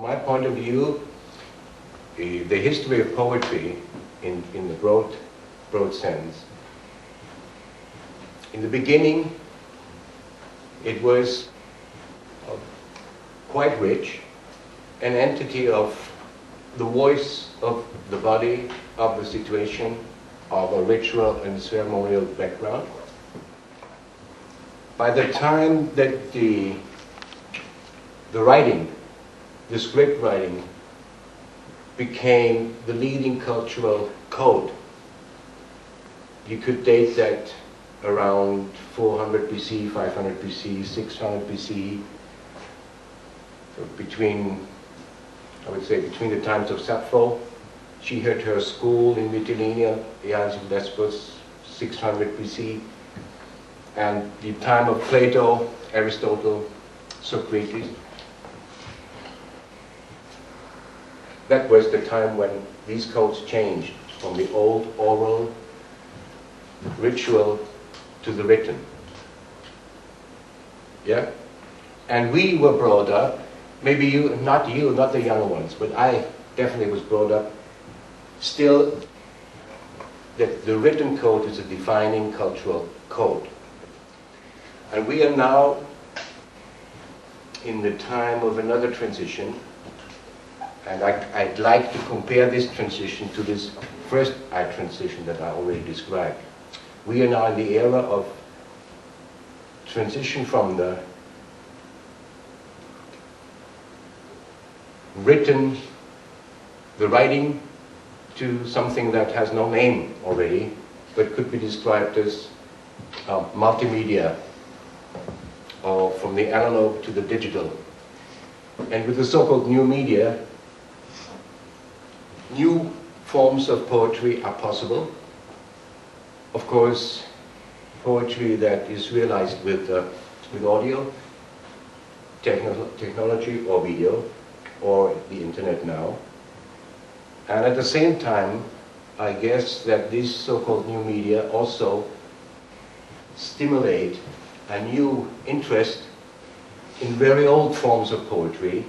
From my point of view, the history of poetry in the broad sense, in the beginning it was quite rich, an entity of the voice of the body, of the situation, of a ritual and ceremonial background. By the time that the writing, the script writing, became the leading cultural code, you could date that around 400 BC, 500 BC, 600 BC, so I would say between the times of Sappho. She had her school in Mytilene, Lesbos, 600 BC, and the time of Plato, Aristotle, Socrates. That was the time when these codes changed from the old oral ritual to the written. Yeah? And we were brought up, maybe you, not the younger ones, but I definitely was brought up still that the written code is a defining cultural code. And we are now in the time of another transition, and I'd like to compare this transition to this first transition that I already described. We are now in the era of transition from the writing to something that has no name already, but could be described as multimedia, or from the analog to the digital. And with the so-called new media, new forms of poetry are possible. Of course, poetry that is realized with audio, technology, or video, or the internet now. And at the same time, I guess that these so-called new media also stimulate a new interest in very old forms of poetry,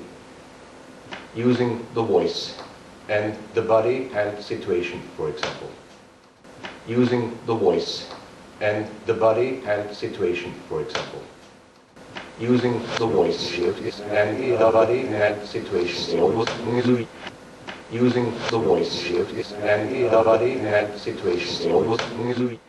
using the voice and the body and situation, for example. Using the voice and the body and situation, for example. Using the voice and the body and situation. Using the voice and the body and situation.